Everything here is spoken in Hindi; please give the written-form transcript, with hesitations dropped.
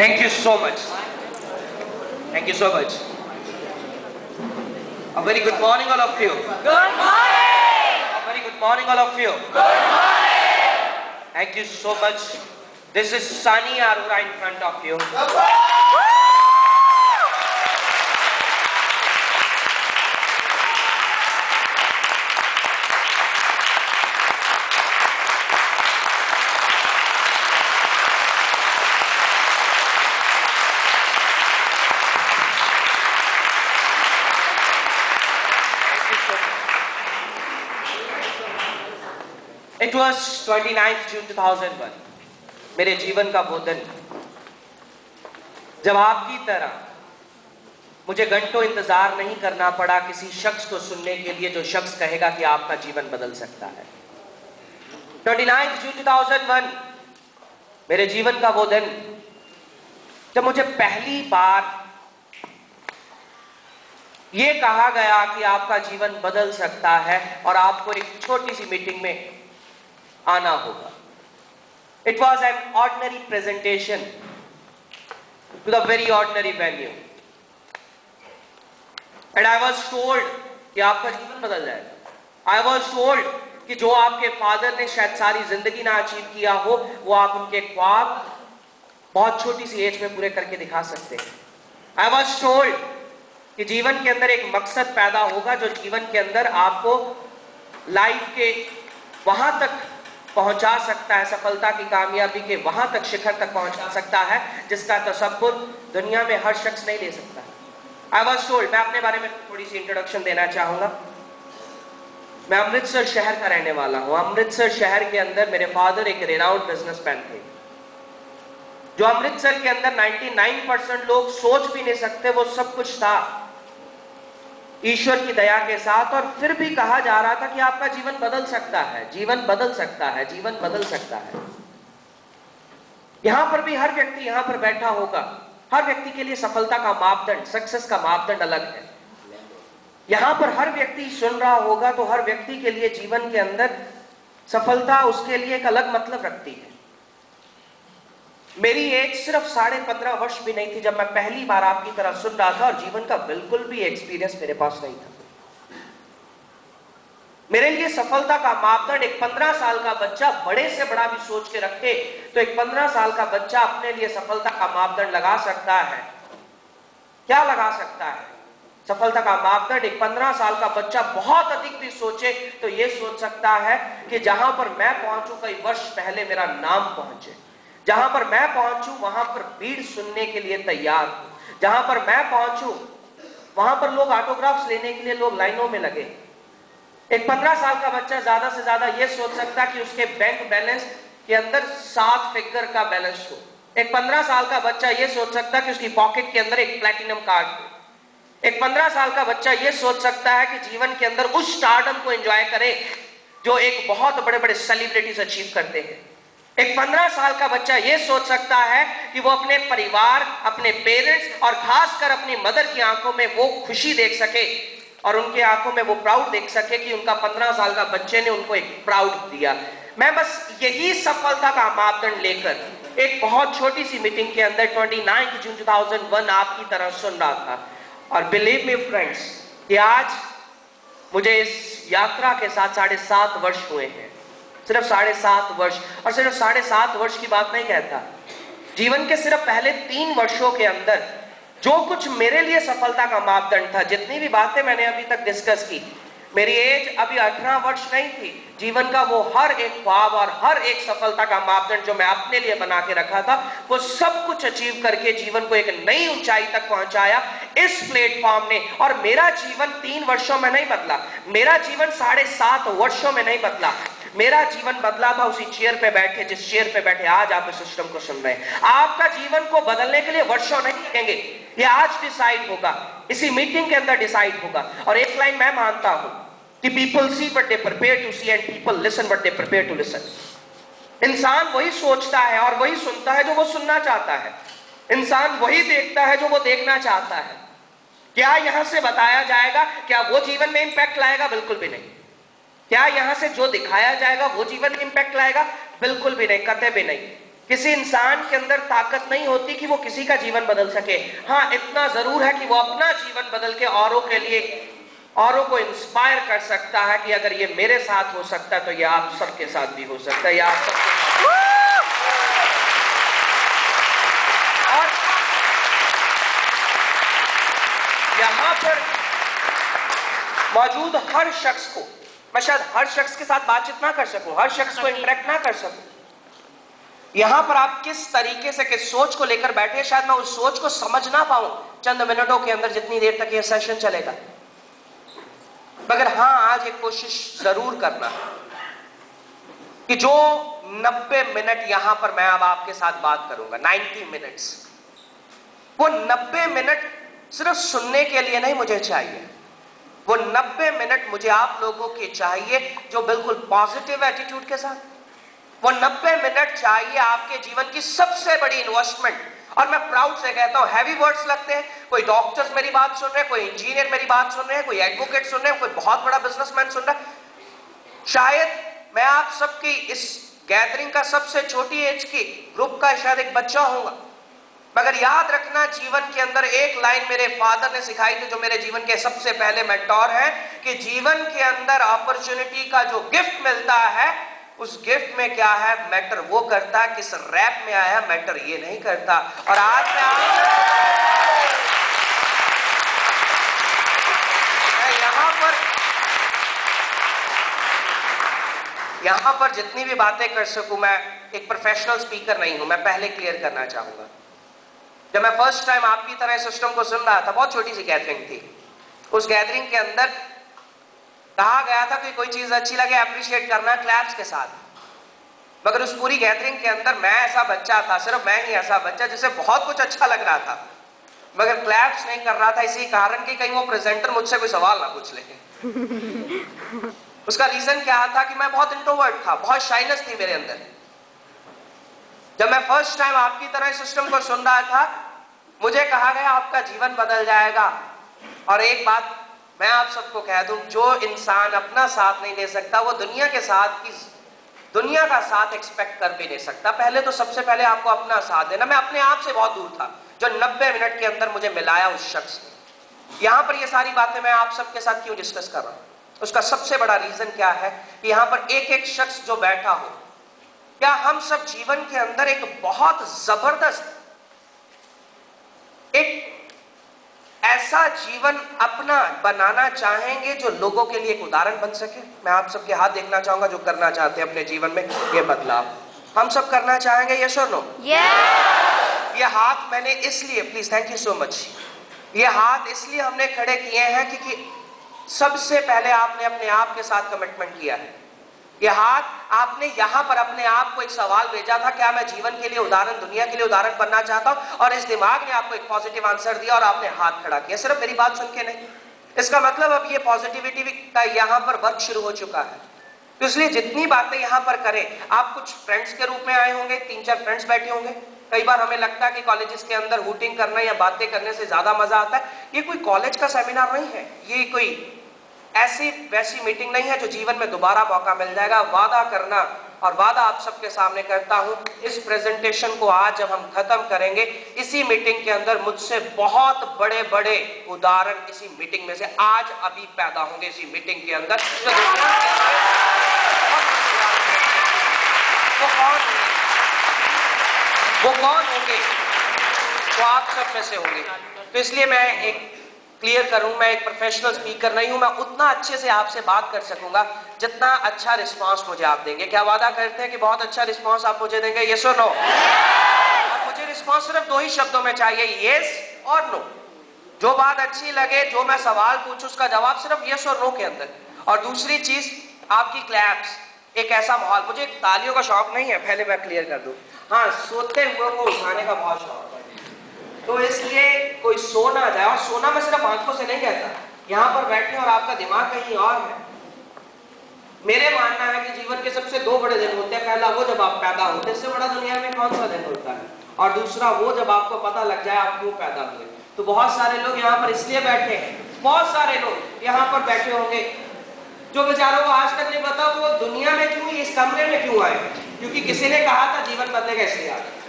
Thank you so much. Thank you so much. A very good morning, all of you. Good morning! A very good morning, all of you. Good morning! Thank you so much. This is Sunny Arora in front of you. It was 29th June 2001. मेरे जीवन का वो दिन जब आपकी तरह मुझे घंटों इंतजार नहीं करना पड़ा किसी शख्स को सुनने के लिए जो शख्स कहेगा कि आपका जीवन बदल सकता है। 29th June 2001 मेरे जीवन का वो दिन जब मुझे पहली बार ये कहा गया कि आपका जीवन बदल सकता है और आपको एक छोटी सी मीटिंग में आना होगा। It was an ordinary presentation to the very ordinary venue, and I was told कि आपका जीवन बदल जाएगा। I was told कि जो आपके फादर ने शायद सारी जिंदगी ना अचीव किया हो वो आप उनके ख्वाब बहुत छोटी सी एज में पूरे करके दिखा सकते हैं। I was told कि जीवन के अंदर एक मकसद पैदा होगा जो जीवन के अंदर आपको लाइफ के वहां तक पहुंचा सकता है, सफलता की कामयाबी के वहां तक शिखर तक पहुंचा सकता है जिसका तसव्वुर दुनिया में हर शख्स नहीं ले सकता। आई वॉज टोल्ड, मैं अपने बारे में थोड़ी सी इंट्रोडक्शन देना चाहूंगा। मैं अमृतसर शहर का रहने वाला हूं। अमृतसर शहर के अंदर मेरे फादर एक रेनाउंड बिजनेसमैन थे जो अमृतसर के अंदर 99% लोग सोच भी नहीं सकते वो सब कुछ था ईश्वर की दया के साथ। और फिर भी कहा जा रहा था कि आपका जीवन बदल सकता है, जीवन बदल सकता है, जीवन बदल सकता है। यहां पर भी हर व्यक्ति यहां पर बैठा होगा, हर व्यक्ति के लिए सफलता का मापदंड, सक्सेस का मापदंड अलग है। यहां पर हर व्यक्ति सुन रहा होगा तो हर व्यक्ति के लिए जीवन के अंदर सफलता उसके लिए एक अलग मतलब रखती है। मेरी एज सिर्फ 15.5 वर्ष भी नहीं थी जब मैं पहली बार आपकी तरह सुन रहा था और जीवन का बिल्कुल भी एक्सपीरियंस मेरे पास नहीं था। मेरे लिए सफलता का मापदंड एक 15 साल का बच्चा बड़े से बड़ा भी सोच के रखे तो एक 15 साल का बच्चा अपने लिए सफलता का मापदंड लगा सकता है। क्या लगा सकता है? सफलता का मापदंड एक 15 साल का बच्चा बहुत अधिक भी सोचे तो यह सोच सकता है कि जहां पर मैं पहुंचू कई वर्ष पहले मेरा नाम पहुंचे, जहां पर मैं पहुंचू वहां पर भीड़ सुनने के लिए तैयार हो, जहां पर मैं पहुंचू वहां पर लोग ऑटोग्राफ्स लेने के लिए लोग लाइनों में लगे। एक 15 साल का बच्चा ज्यादा से ज्यादा यह सोच सकता कि उसके बैंक बैलेंस के अंदर 7 फिगर का बैलेंस हो। एक 15 साल का बच्चा यह सोच सकता कि उसकी पॉकेट के अंदर एक प्लैटिनम कार्ड हो। एक 15 साल का बच्चा यह सोच सकता है कि जीवन के अंदर उस स्टारडम को एंजॉय करे जो एक बहुत बड़े बड़े सेलिब्रिटीज अचीव करते हैं। एक 15 साल का बच्चा यह सोच सकता है कि वो अपने परिवार, अपने पेरेंट्स और खासकर अपनी मदर की आंखों में वो खुशी देख सके और उनके आंखों में वो प्राउड देख सके कि उनका 15 साल का बच्चे ने उनको एक प्राउड दिया। मैं बस यही सफलता का मापदंड लेकर एक बहुत छोटी सी मीटिंग के अंदर 29 जून 2001 आपकी तरह सुन रहा था। और बिलीव मी फ्रेंड्स कि आज मुझे इस यात्रा के साथ 7.5 वर्ष हुए हैं, सिर्फ 7.5 वर्ष। और सिर्फ 7.5 वर्ष की बात नहीं कहता, जीवन के सिर्फ पहले 3 वर्षों के अंदर जो कुछ मेरे लिए सफलता का मापदंड था, जितनी भी बातें मैंने अभी तक डिस्कस की, मेरी एज अभी 18 वर्ष नहीं थी। जीवन का वो हर एक ख्वाब और हर एक सफलता का मापदंड जो मैं अपने लिए बना के रखा था वो सब कुछ अचीव करके जीवन को एक नई ऊंचाई तक पहुंचाया इस प्लेटफॉर्म ने। और मेरा जीवन 3 वर्षों में नहीं बदला, मेरा जीवन 7.5 वर्षों में नहीं बदला, मेरा जीवन बदला था उसी चेयर पे बैठे जिस चेयर पे बैठे आज आप इस सिस्टम को सुन रहे हैं। आपका जीवन को बदलने के लिए वर्षों नहीं लगेंगे, ये आज डिसाइड होगा, इसी मीटिंग के अंदर डिसाइड होगा। और एक लाइन मैं मानता हूं कि people see but they prepare to see and people listen but they prepare to listen. इंसान वही सोचता है और वही सुनता है जो वो सुनना चाहता है। इंसान वही देखता है जो वो देखना चाहता है। क्या यहां से बताया जाएगा क्या वो जीवन में इंपैक्ट लाएगा? बिल्कुल भी नहीं। क्या यहां से जो दिखाया जाएगा वो जीवन में इंपैक्ट लाएगा? बिल्कुल भी नहीं, कतई भी नहीं। किसी इंसान के अंदर ताकत नहीं होती कि वो किसी का जीवन बदल सके। हाँ, इतना जरूर है कि वो अपना जीवन बदल के औरों के लिए, औरों को इंस्पायर कर सकता है कि अगर ये मेरे साथ हो सकता है तो ये आप सबके साथ भी हो सकता है, या आप सबके और यहां पर मौजूद हर शख्स को, मैं शायद हर शख्स के साथ बातचीत ना कर सकूं, हर शख्स को इंटरेक्ट ना कर सकूं। यहां पर आप किस तरीके से, किस सोच को लेकर बैठे, शायद मैं उस सोच को समझ ना पाऊं चंद मिनटों के अंदर जितनी देर तक यह सेशन चलेगा। मगर हां, आज एक कोशिश जरूर करना कि जो 90 मिनट यहां पर मैं अब आपके साथ बात करूंगा, 90 मिनट्स, वो 90 मिनट सिर्फ सुनने के लिए नहीं मुझे चाहिए। वो 90 मिनट मुझे आप लोगों के चाहिए जो बिल्कुल पॉजिटिव एटीट्यूड के साथ, वो 90 मिनट चाहिए आपके जीवन की सबसे बड़ी इन्वेस्टमेंट। और मैं प्राउड से कहता हूं, हैवी वर्ड्स लगते हैं, कोई डॉक्टर्स मेरी बात सुन रहे हैं, कोई इंजीनियर मेरी बात सुन रहे हैं, कोई एडवोकेट सुन रहे हैं, कोई बहुत बड़ा बिजनेसमैन सुन रहा है। शायद मैं आप सबकी इस गैदरिंग का सबसे छोटी एज की ग्रुप का शायद एक बच्चा होगा, मगर याद रखना, जीवन के अंदर एक लाइन मेरे फादर ने सिखाई थी, जो मेरे जीवन के सबसे पहले मेंटोर है, कि जीवन के अंदर अपॉर्चुनिटी का जो गिफ्ट मिलता है, उस गिफ्ट में क्या है, मैटर वो करता है किस रैप में आया, मैटर ये नहीं करता। और आज मैं यहां पर जितनी भी बातें कर सकूं, मैं एक प्रोफेशनल स्पीकर नहीं हूं, मैं पहले क्लियर करना चाहूंगा। जब मैं फर्स्ट टाइम आपकी तरह सिस्टम को सुन रहा था, बहुत छोटी सी गैदरिंग थी, उस गैदरिंग के अंदर कहा गया था कि कोई चीज अच्छी लगे अप्रिशिएट करना क्लैप्स के साथ। मगर उस पूरी गैदरिंग के अंदर मैं ऐसा बच्चा था, सिर्फ मैं ही ऐसा बच्चा जिसे बहुत कुछ अच्छा लग रहा था, मगर क्लैप्स नहीं कर रहा था, इसी कारण कि कहीं वो प्रेजेंटर मुझसे कोई सवाल ना पूछ ले। उसका रीजन क्या था कि मैं बहुत इंट्रोवर्ट था, बहुत शाइनेस थी मेरे अंदर। जब मैं फर्स्ट टाइम आपकी तरह सिस्टम को सुन रहा था, मुझे कहा गया आपका जीवन बदल जाएगा। और एक बात मैं आप सबको कह दूं, जो इंसान अपना साथ नहीं दे सकता, वो दुनिया के साथ की, दुनिया का साथ एक्सपेक्ट कर भी नहीं सकता। पहले तो सबसे पहले आपको अपना साथ देना। मैं अपने आप से बहुत दूर था, जो 90 मिनट के अंदर मुझे मिलाया उस शख्स ने। यहां पर ये सारी बातें मैं आप सबके साथ क्यों डिस्कस कर रहा हूं, उसका सबसे बड़ा रीजन क्या है कि यहां पर एक एक शख्स जो बैठा हो, क्या हम सब जीवन के अंदर एक बहुत जबरदस्त, एक ऐसा जीवन अपना बनाना चाहेंगे जो लोगों के लिए एक उदाहरण बन सके? मैं आप सबके हाथ देखना चाहूंगा जो करना चाहते हैं अपने जीवन में ये बदलाव। हम सब करना चाहेंगे, यस और नो? Yes. ये हाथ मैंने इसलिए, please thank you so much, ये हाथ इसलिए हमने खड़े किए हैं क्योंकि सबसे पहले आपने अपने आप के साथ कमिटमेंट किया है। ये हाथ आपने यहां पर अपने आप को एक सवाल भेजा था, क्या मैं जीवन के लिए उदाहरण, दुनिया के लिए उदाहरण बनना चाहता हूं? और इस दिमाग ने आपको एक पॉजिटिव आंसर दिया और आपने हाथ खड़ा किया, सिर्फ मेरी बात सुन के नहीं। इसका मतलब अब ये पॉजिटिविटी का यहां पर वर्क शुरू हो चुका है। तो इसलिए जितनी बातें यहां पर करें, आप कुछ फ्रेंड्स के रूप में आए होंगे, 3-4 फ्रेंड्स बैठे होंगे। कई बार हमें लगता है कि कॉलेजेस के अंदर हुटिंग करना या बातें करने से ज्यादा मजा आता है। ये कोई कॉलेज का सेमिनार नहीं है, ये कोई ऐसी वैसी मीटिंग नहीं है जो जीवन में दोबारा मौका मिल जाएगा। वादा करना, और वादा आप सबके सामने करता हूं, इस प्रेजेंटेशन को आज जब हम खत्म करेंगे, इसी मीटिंग के अंदर मुझसे बहुत बड़े बड़े उदाहरण इसी मीटिंग में से आज अभी पैदा होंगे, इसी मीटिंग के अंदर। वो कौन होंगे? वो आप सब में से होंगे। तो इसलिए मैं एक क्लियर करूं, मैं एक प्रोफेशनल स्पीकर नहीं हूं, मैं उतना अच्छे से आपसे बात कर सकूंगा जितना अच्छा रिस्पांस मुझे आप देंगे। क्या वादा करते हैं कि बहुत अच्छा रिस्पांस आप मुझे देंगे, यस और नो? और मुझे रिस्पांस सिर्फ 2 ही शब्दों में चाहिए, यस और नो। जो बात अच्छी लगे, जो मैं सवाल पूछूं उसका जवाब सिर्फ यस और नो के अंदर। और दूसरी चीज, आपकी क्लैप्स, एक ऐसा माहौल, मुझे तालियों का शौक नहीं है, पहले मैं क्लियर कर दूं। हाँ, सोते हुए को उठाने का बहुत शौक है, तो इसलिए कोई सो ना जाए। और सोना मैं सिर्फ आंखों से नहीं कहता, यहां पर बैठे और आपका दिमाग कहीं और है। मेरे मानना है कि जीवन के सबसे 2 बड़े दिन होते हैं। पहला वो जब आप पैदा होते हैं, इससे बड़ा दुनिया में कौन सा दिन होता है? और दूसरा वो जब आपको पता लग जाए आप क्यों पैदा हुए। तो बहुत सारे लोग यहाँ पर इसलिए बैठे हैं, बहुत सारे लोग यहाँ पर बैठे होंगे जो बेचारों को आज तक नहीं पता वो दुनिया में क्यों, इस कमरे में क्यों आए। क्योंकि किसी ने कहा था जीवन बदलेगा इसलिए आ गए।